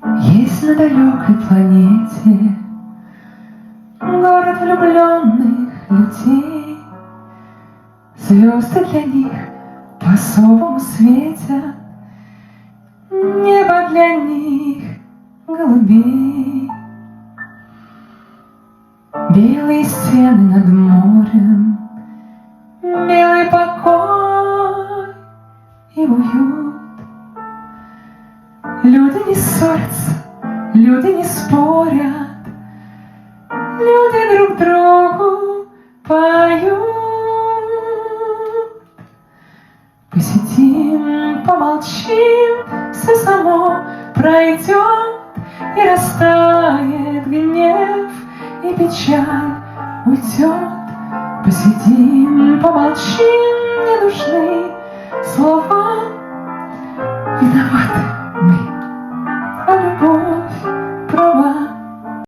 Есть на далекой планете город влюбленных людей. Звезды для них по-особому светят, небо для них голубей. Белые стены над морем, белый покой и уют. Люди не ссорятся, люди не спорят, люди друг другу поют. Посидим, помолчим, все само пройдет, и растает гнев, и печаль уйдет. Посидим, помолчим, не нужны слова. Виноваты.